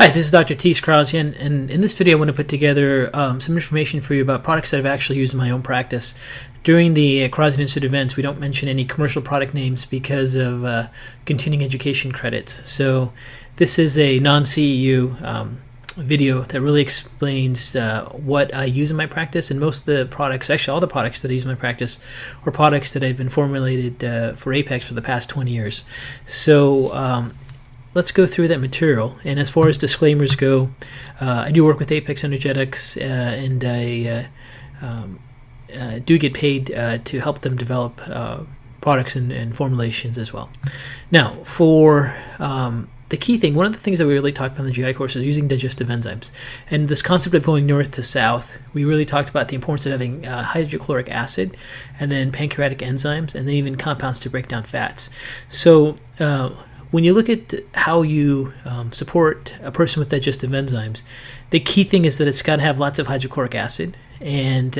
Hi, this is Dr. T. Krausian, and in this video I want to put together some information for you about products that I've actually used in my own practice. During the Krausian Institute events, we don't mention any commercial product names because of continuing education credits. So this is a non-CEU video that really explains what I use in my practice, and most of the products, actually all the products that I use in my practice, are products that have been formulated for Apex for the past 20 years. So let's go through that material. And as far as disclaimers go, I do work with Apex Energetics, and I do get paid to help them develop products and formulations as well. Now, for the key thing, one of the things that we really talked about in the GI course is using digestive enzymes. And this concept of going north to south, we really talked about the importance of having hydrochloric acid, and then pancreatic enzymes, and then even compounds to break down fats. So when you look at how you support a person with digestive enzymes, the key thing is that it's got to have lots of hydrochloric acid, and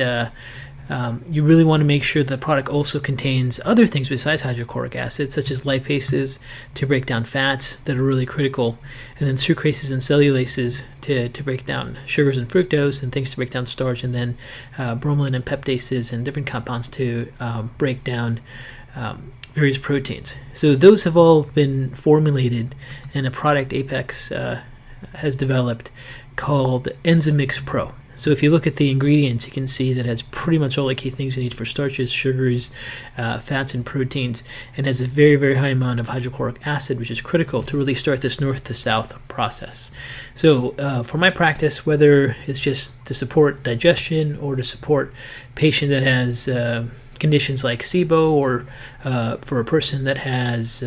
you really want to make sure the product also contains other things besides hydrochloric acid, such as lipases to break down fats that are really critical, and then sucrases and cellulases to break down sugars and fructose, and things to break down starch, and then bromelain and peptases and different compounds to break down various proteins. So those have all been formulated in a product Apex has developed called Enzymix Pro. So if you look at the ingredients, you can see that it has pretty much all the key things you need for starches, sugars, fats, and proteins, and has a very, very high amount of hydrochloric acid, which is critical to really start this north to south process. So for my practice, whether it's just to support digestion or to support a patient that has conditions like SIBO, or for a person that has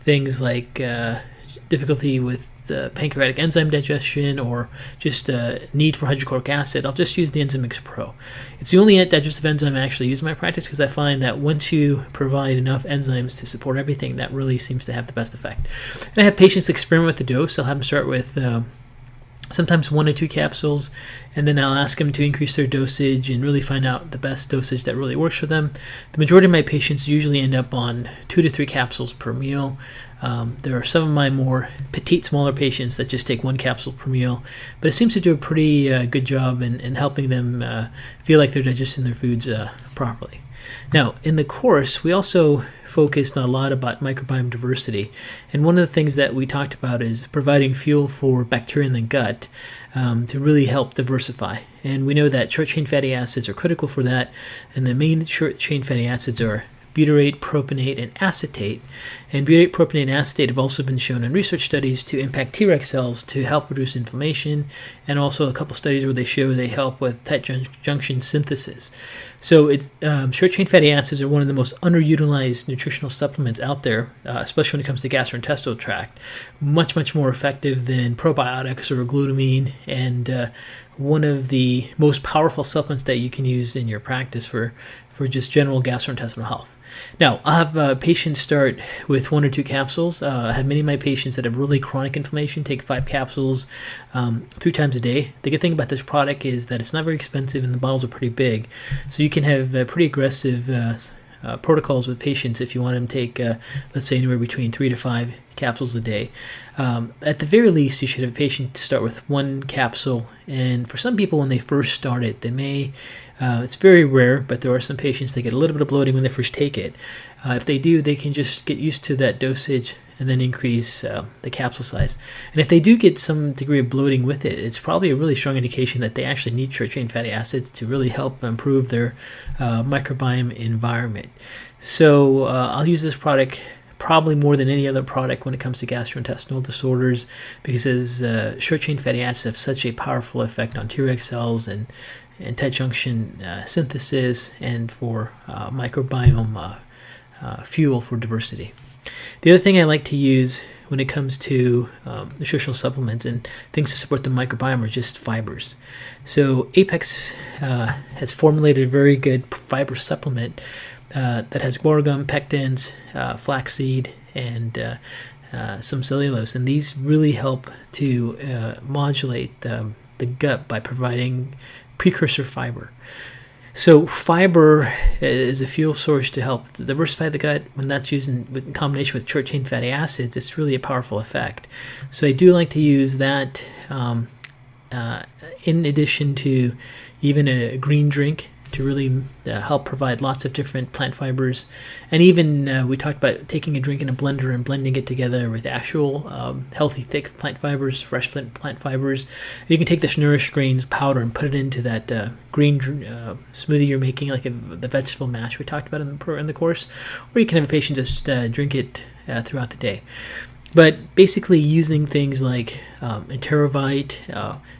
things like difficulty with pancreatic enzyme digestion, or just need for hydrochloric acid, I'll just use the Enzymix Pro. It's the only digestive enzyme I actually use in my practice, because I find that once you provide enough enzymes to support everything, that really seems to have the best effect. And I have patients experiment with the dose. I'll have them start with sometimes 1 or 2 capsules, and then I'll ask them to increase their dosage and really find out the best dosage that really works for them. The majority of my patients usually end up on 2 to 3 capsules per meal. There are some of my more petite, smaller patients that just take 1 capsule per meal, but it seems to do a pretty good job in helping them feel like they're digesting their foods properly. Now, in the course, we also focused a lot about microbiome diversity, and one of the things that we talked about is providing fuel for bacteria in the gut to really help diversify. And we know that short-chain fatty acids are critical for that, and the main short-chain fatty acids are butyrate, propionate, and acetate. And butyrate, propionate, and acetate have also been shown in research studies to impact Treg cells to help reduce inflammation, and also a couple studies where they show they help with tight junction synthesis. So it's short-chain fatty acids are one of the most underutilized nutritional supplements out there, especially when it comes to gastrointestinal tract. Much, much more effective than probiotics or glutamine, and one of the most powerful supplements that you can use in your practice for just general gastrointestinal health. Now, I'll have patients start with 1 or 2 capsules. I have many of my patients that have really chronic inflammation take 5 capsules 3 times a day. The good thing about this product is that it's not very expensive, and the bottles are pretty big. So you can have pretty aggressive protocols with patients if you want them to take, let's say, anywhere between 3 to 5 capsules a day. At the very least, you should have a patient start with 1 capsule. And for some people, when they first start it, they may, it's very rare, but there are some patients that get a little bit of bloating when they first take it. If they do, they can just get used to that dosage and then increase the capsule size. And if they do get some degree of bloating with it, it's probably a really strong indication that they actually need short-chain fatty acids to really help improve their microbiome environment. So I'll use this product probably more than any other product when it comes to gastrointestinal disorders, because short-chain fatty acids have such a powerful effect on Treg cells and tight junction synthesis, and for microbiome fuel for diversity. The other thing I like to use when it comes to nutritional supplements and things to support the microbiome are just fibers. So Apex has formulated a very good fiber supplement that has guar gum, pectins, flaxseed, and some cellulose, and these really help to modulate the gut by providing precursor fiber. So fiber is a fuel source to help diversify the gut. When that's used in combination with short-chain fatty acids, it's really a powerful effect. So I do like to use that in addition to even a green drink to really help provide lots of different plant fibers. And even we talked about taking a drink in a blender and blending it together with actual healthy, thick plant fibers, fresh plant fibers. You can take this nourished grains powder and put it into that green smoothie you're making, like the vegetable mash we talked about in the course. Or you can have a patient just drink it throughout the day. But basically using things like enterovite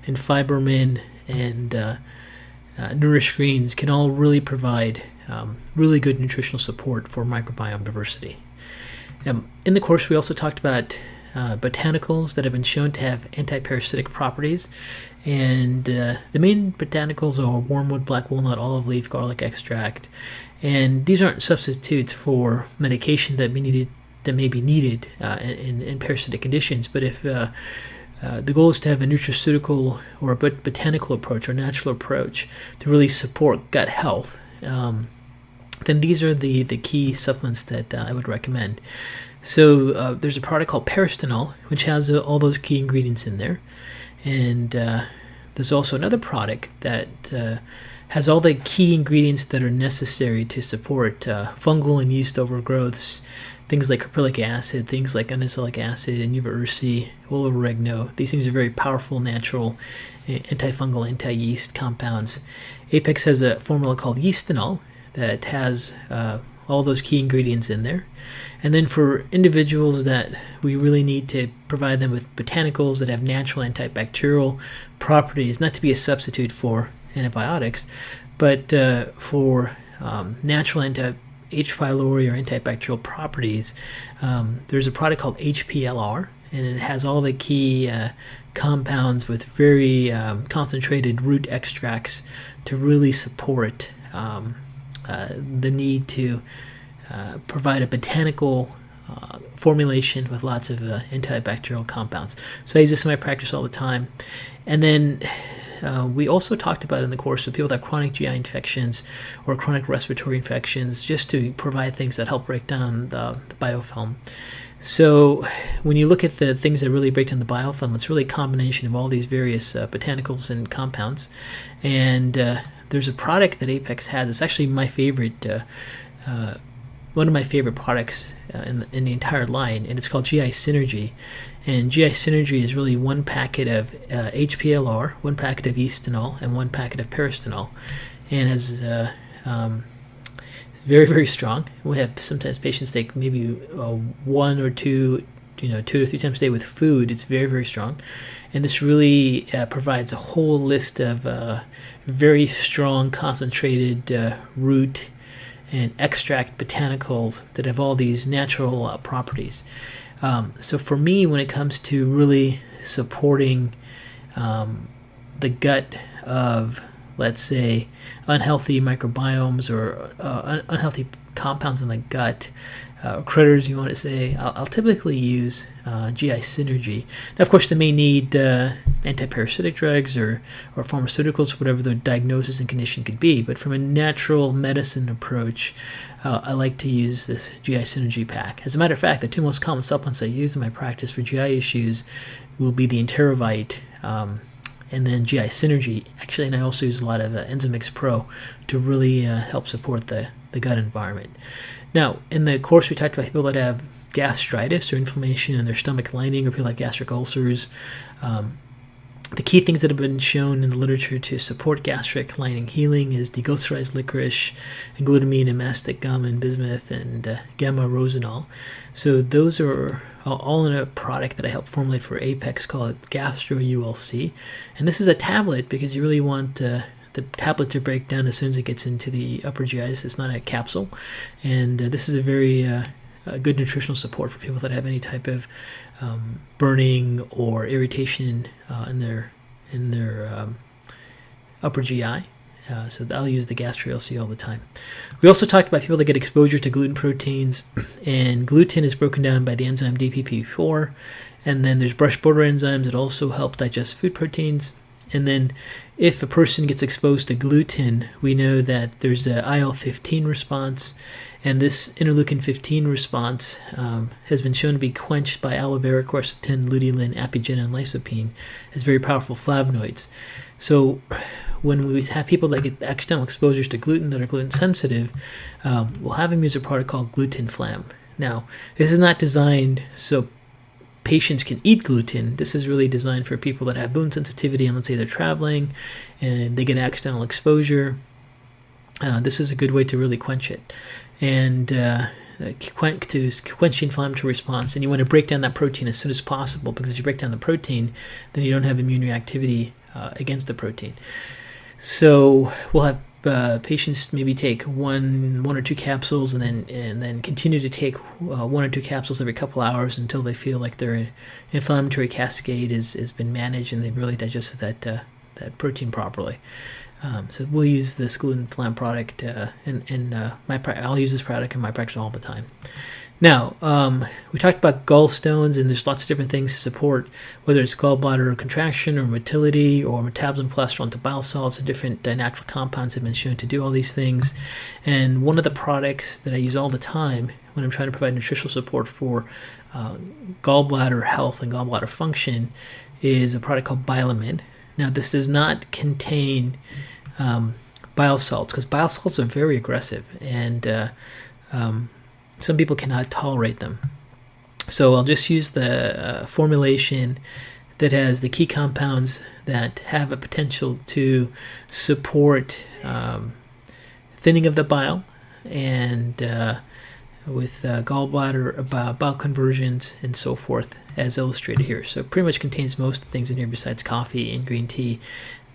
and fibermin and nourished greens can all really provide really good nutritional support for microbiome diversity. In the course, we also talked about botanicals that have been shown to have anti-parasitic properties, and the main botanicals are wormwood, black walnut, olive leaf, garlic extract, and these aren't substitutes for medication that may be needed in parasitic conditions. But if the goal is to have a nutraceutical or a botanical approach or natural approach to really support gut health, then these are the key supplements that I would recommend. So there's a product called Gastrointestinal, which has all those key ingredients in there. And there's also another product that has all the key ingredients that are necessary to support fungal and yeast overgrowths, things like caprylic acid, things like unazelaic acid, and uva ursi, olive oregano. These things are very powerful, natural, antifungal, anti-yeast compounds. Apex has a formula called Yeastinol that has all those key ingredients in there. And then for individuals that we really need to provide them with botanicals that have natural antibacterial properties, not to be a substitute for antibiotics, but for natural H. pylori or antibacterial properties, there's a product called HPLR, and it has all the key compounds with very concentrated root extracts to really support the need to provide a botanical formulation with lots of antibacterial compounds. So I use this in my practice all the time. And then we also talked about in the course with people that have chronic GI infections or chronic respiratory infections, just to provide things that help break down the biofilm. So when you look at the things that really break down the biofilm, it's really a combination of all these various botanicals and compounds. And there's a product that Apex has. It's actually my favorite, one of my favorite products in the entire line, and it's called GI Synergy. And GI Synergy is really one packet of HPLR, one packet of Yeastinol, and one packet of Gastrointestinal, and is very, very strong. We have sometimes patients take maybe one or two, 2 to 3 times a day with food. It's very, very strong, and this really provides a whole list of very strong, concentrated root and extract botanicals that have all these natural properties. So for me, when it comes to really supporting the gut of, let's say, unhealthy microbiomes or unhealthy compounds in the gut, critters, you want to say, I'll typically use GI Synergy. Now, of course, they may need antiparasitic drugs or pharmaceuticals, whatever the diagnosis and condition could be. But from a natural medicine approach, I like to use this GI Synergy pack. As a matter of fact, the 2 most common supplements I use in my practice for GI issues will be the enterovite and then GI Synergy. Actually, and I also use a lot of Enzymix Pro to really help support the gut environment. Now, in the course, we talked about people that have gastritis or inflammation in their stomach lining, or people have gastric ulcers. The key things that have been shown in the literature to support gastric lining healing is deglycerized licorice, and glutamine, and mastic gum, and bismuth, and gamma-rosinol. So those are all in a product that I helped formulate for Apex called Gastro ULC. And this is a tablet because you really want the tablet to break down as soon as it gets into the upper GI. It's not a capsule. And this is a very good nutritional support for people that have any type of burning or irritation in their upper GI. So I'll use the Gastro ULC all the time. We also talked about people that get exposure to gluten proteins, and gluten is broken down by the enzyme DPP4, and then there's brush border enzymes that also help digest food proteins. And then if a person gets exposed to gluten, we know that there's a IL-15 response, and this interleukin-15 response has been shown to be quenched by aloe vera, quercetin, luteolin, apigenin, and lycopene as very powerful flavonoids. So when we have people that get accidental exposures to gluten that are gluten sensitive, we'll have them use a product called Gluten Flam. Now, this is not designed so patients can eat gluten. This is really designed for people that have gluten sensitivity, and let's say they're traveling and they get accidental exposure. This is a good way to really quench it and to quench the inflammatory response. And you want to break down that protein as soon as possible, because if you break down the protein, then you don't have immune reactivity against the protein. So we'll have patients maybe take one or two capsules, and then continue to take 1 or 2 capsules every couple hours until they feel like their inflammatory cascade has been managed and they've really digested that protein properly. So we'll use this Gluten Flam product, I'll use this product in my practice all the time. Now, we talked about gallstones, and there's lots of different things to support, whether it's gallbladder contraction or motility or metabolism, cholesterol into bile salts, and different natural compounds have been shown to do all these things. And one of the products that I use all the time when I'm trying to provide nutritional support for gallbladder health and gallbladder function is a product called Bilamin. Now, this does not contain bile salts, because bile salts are very aggressive, and some people cannot tolerate them. So I'll just use the formulation that has the key compounds that have a potential to support thinning of the bile, and with gallbladder bile conversions and so forth, as illustrated here. So it pretty much contains most of the things in here besides coffee and green tea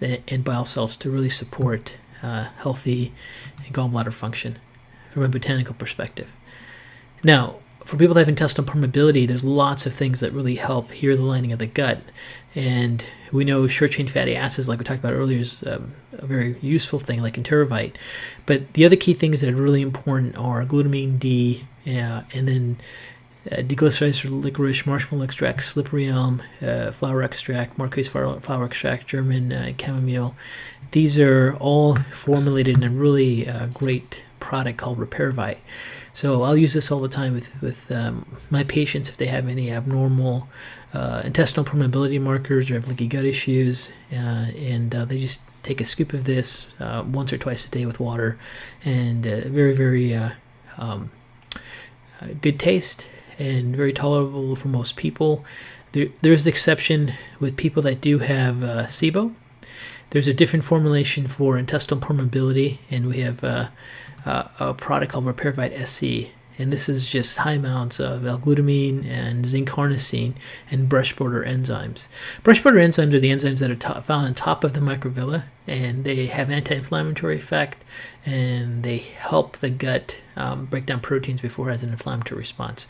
and bile salts to really support healthy gallbladder function from a botanical perspective. Now, for people that have intestinal permeability, there's lots of things that really help heal the lining of the gut. And we know short-chain fatty acids, like we talked about earlier, is a very useful thing, like enterovite. But the other key things that are really important are glutamine D, and then deglycyrrhizal licorice, marshmallow extract, slippery elm, flower extract, Marquise flower extract, German chamomile. These are all formulated in a really great product called Repairvite. So I'll use this all the time with my patients if they have any abnormal intestinal permeability markers or have leaky gut issues, and they just take a scoop of this once or twice a day with water, and very, very good taste and very tolerable for most people. There's the exception with people that do have SIBO. There's a different formulation for intestinal permeability, and we have a product called Repairvite SC, and this is just high amounts of L-glutamine and zinc harnessine and brush border enzymes. Brush border enzymes are the enzymes that are found on top of the microvilli, and they have anti-inflammatory effect, and they help the gut break down proteins before it has an inflammatory response.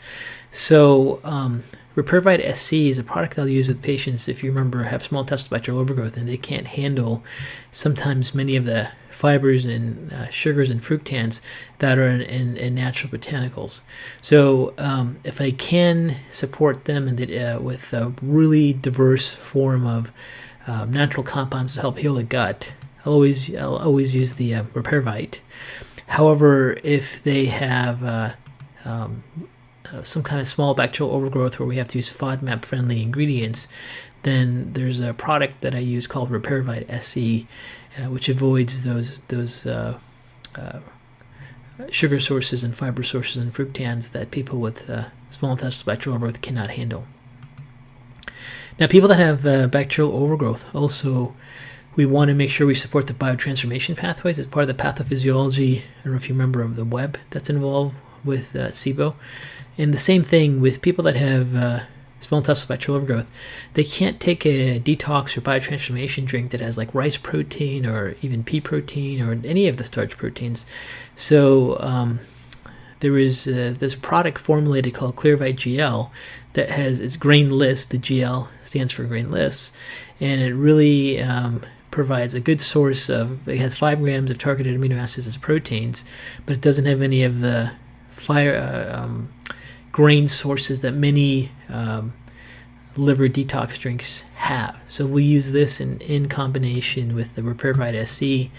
So Repairvite SC is a product I'll use with patients, if you remember, have small intestinal bacterial overgrowth, and they can't handle sometimes many of the fibers and sugars and fructans that are in natural botanicals. So if I can support them with a really diverse form of natural compounds to help heal the gut, I'll always use the Repairvite. However, if they have some kind of small bacterial overgrowth where we have to use FODMAP-friendly ingredients, then there's a product that I use called Repairvite SC, which avoids those sugar sources and fiber sources and fructans that people with small intestinal bacterial overgrowth cannot handle. Now, people that have bacterial overgrowth, also, we want to make sure we support the biotransformation pathways as part of the pathophysiology. I don't know if you remember of the web that's involved with SIBO. And the same thing with people that have small intestinal bacterial overgrowth. They can't take a detox or biotransformation drink that has like rice protein or even pea protein or any of the starch proteins. So there is this product formulated called Clearvite GL that has its grainless. The GL stands for grainless, and it really provides a good source of. It has 5 grams of targeted amino acids as proteins, but it doesn't have any of the grain sources that many liver detox drinks have. So we use this in combination with the RepairVite SC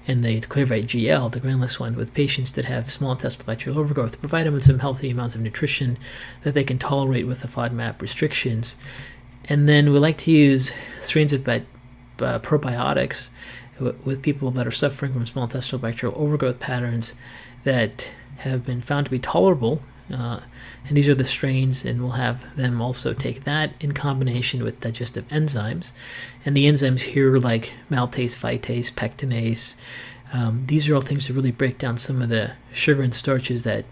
and the ClearVite GL, the granulous one, with patients that have small intestinal bacterial overgrowth, to provide them with some healthy amounts of nutrition that they can tolerate with the FODMAP restrictions. And then we like to use strains of probiotics with people that are suffering from small intestinal bacterial overgrowth patterns that have been found to be tolerable. And these are the strains, and we'll have them also take that in combination with digestive enzymes. And the enzymes here, like maltase, phytase, pectinase, these are all things to really break down some of the sugar and starches that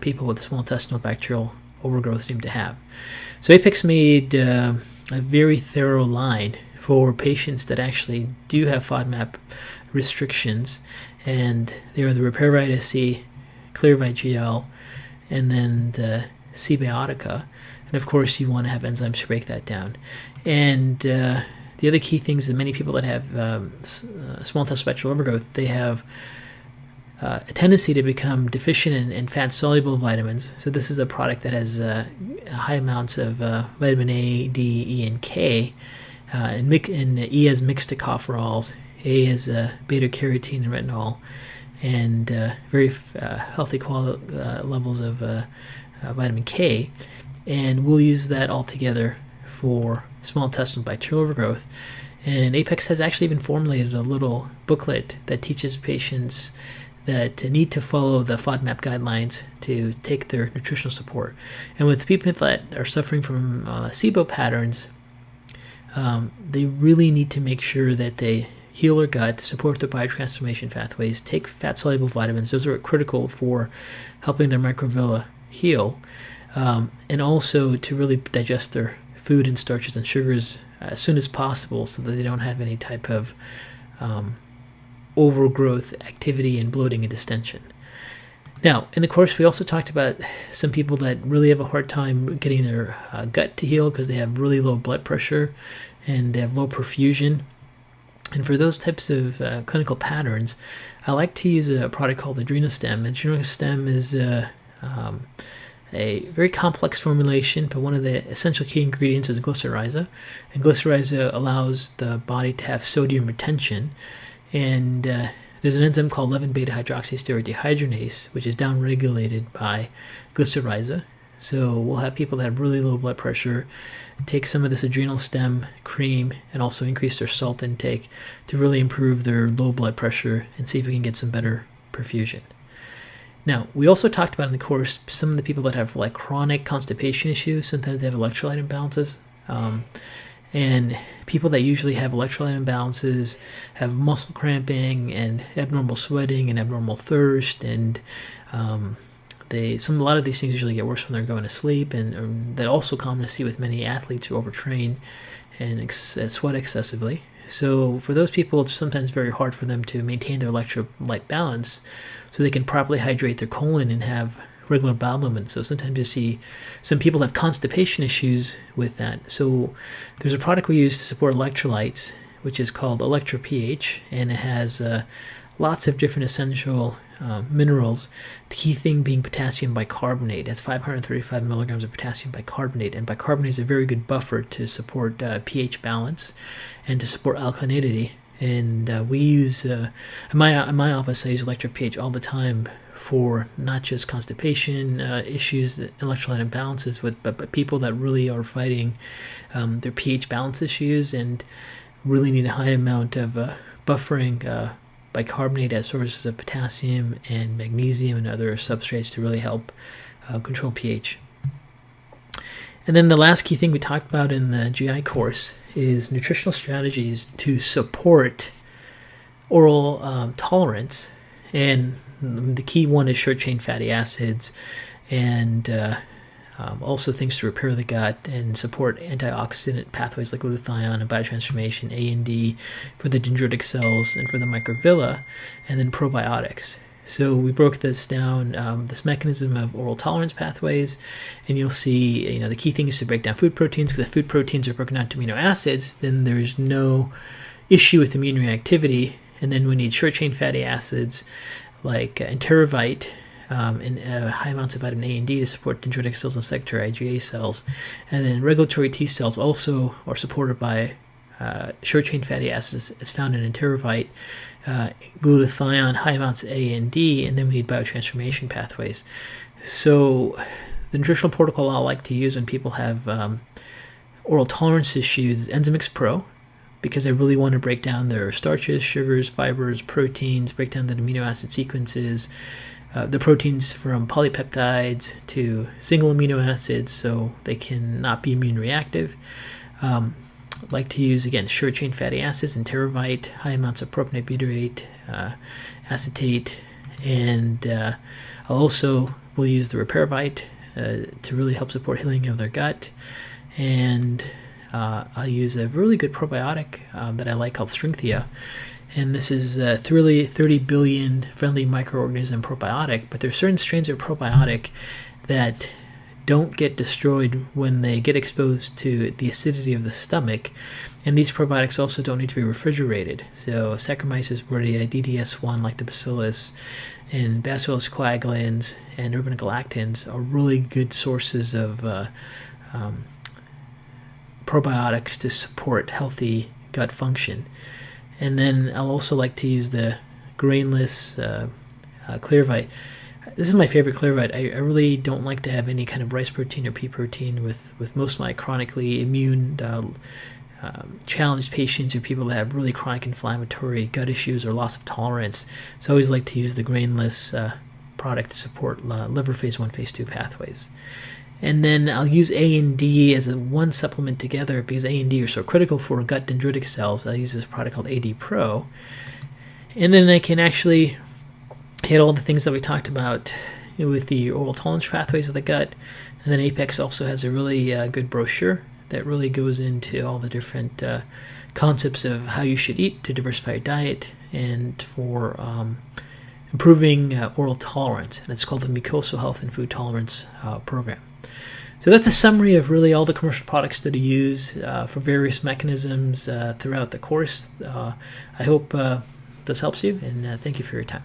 people with small intestinal bacterial overgrowth seem to have. So Apex made a very thorough line for patients that actually do have FODMAP restrictions, and they are the RepairVite SC, ClearVite GL, and then the C-Biotica. And of course, you want to have enzymes to break that down. And the other key things that many people that have small intestinal bacterial overgrowth, they have a tendency to become deficient in fat-soluble vitamins. So this is a product that has high amounts of vitamin A, D, E, and K, and E has mixed tocopherols, A has beta-carotene and retinol, and very healthy levels of vitamin K. And we'll use that all together for small intestinal bacterial overgrowth. And Apex has actually even formulated a little booklet that teaches patients that need to follow the FODMAP guidelines to take their nutritional support. And with people that are suffering from SIBO patterns, they really need to make sure that they heal their gut, support their biotransformation pathways, take fat-soluble vitamins. Those are critical for helping their microvilli heal, and also to really digest their food and starches and sugars as soon as possible so that they don't have any type of overgrowth activity and bloating and distension. Now, in the course, we also talked about some people that really have a hard time getting their gut to heal because they have really low blood pressure and they have low perfusion. And for those types of clinical patterns, I like to use a product called Adrenostem. Adrenostem is a very complex formulation, but one of the essential key ingredients is glycyrrhiza. And glycyrrhiza allows the body to have sodium retention. And there's an enzyme called 11-beta-hydroxysteroid dehydrogenase, which is downregulated by glycyrrhiza. So we'll have people that have really low blood pressure take some of this Adrenostem cream and also increase their salt intake to really improve their low blood pressure and see if we can get some better perfusion. Now, we also talked about in the course some of the people that have like chronic constipation issues. Sometimes they have electrolyte imbalances. And people that usually have electrolyte imbalances have muscle cramping and abnormal sweating and abnormal thirst, and a lot of these things usually get worse when they're going to sleep, and that also common to see with many athletes who overtrain and sweat excessively. So for those people, it's sometimes very hard for them to maintain their electrolyte balance so they can properly hydrate their colon and have regular bowel movements. So sometimes you see some people have constipation issues with that. So there's a product we use to support electrolytes, which is called ElectroPH, and it has lots of different essential minerals. The key thing being potassium bicarbonate. It has 535 milligrams of potassium bicarbonate, and bicarbonate is a very good buffer to support pH balance and to support alkalinity. And we use, in my office, I use ElectroPH all the time for not just constipation issues, electrolyte imbalances, but people that really are fighting their pH balance issues and really need a high amount of buffering bicarbonate as sources of potassium and magnesium and other substrates to really help control pH. And then the last key thing we talked about in the GI course is nutritional strategies to support oral tolerance. And the key one is short-chain fatty acids, and also things to repair the gut and support antioxidant pathways like glutathione and biotransformation, A and D for the dendritic cells and for the microvilli, and then probiotics. So we broke this down, this mechanism of oral tolerance pathways, and you'll see, the key thing is to break down food proteins, because if food proteins are broken down to amino acids, then there's no issue with immune reactivity. And then we need short-chain fatty acids like enterovite, and high amounts of vitamin A and D to support dendritic cells and secretory IgA cells. And then regulatory T cells also are supported by short-chain fatty acids as found in enterovite, glutathione, high amounts of A and D, and then we need biotransformation pathways. So the nutritional protocol I like to use when people have oral tolerance issues is Enzymix Pro, because I really want to break down their starches, sugars, fibers, proteins, break down the amino acid sequences, the proteins from polypeptides to single amino acids so they can not be immune reactive. Like to use, again, short-chain fatty acids, enterovite, high amounts of propionate butyrate, acetate, and I'll also will use the Repairvite to really help support healing of their gut. And I'll use a really good probiotic that I like called Stringthia. And this is a 30 billion friendly microorganism probiotic, but there's certain strains of probiotic that don't get destroyed when they get exposed to the acidity of the stomach. And these probiotics also don't need to be refrigerated. So Saccharomyces bordetei, DDS1, lactobacillus, and Bacillus coagulans, and urbangalactans are really good sources of probiotics to support healthy gut function. And then I'll also like to use the grainless Clearvite. This is my favorite Clearvite. I really don't like to have any kind of rice protein or pea protein with most of my chronically immune challenged patients or people that have really chronic inflammatory gut issues or loss of tolerance. So I always like to use the grainless product to support liver phase 1, phase 2 pathways. And then I'll use A and D as one supplement together because A and D are so critical for gut dendritic cells. I'll use this product called AD Pro. And then I can actually hit all the things that we talked about with the oral tolerance pathways of the gut. And then Apex also has a really good brochure that really goes into all the different concepts of how you should eat to diversify your diet and for improving oral tolerance. And it's called the Mucosal Health and Food Tolerance Program. So that's a summary of really all the commercial products that I use for various mechanisms throughout the course. I hope this helps you, and thank you for your time.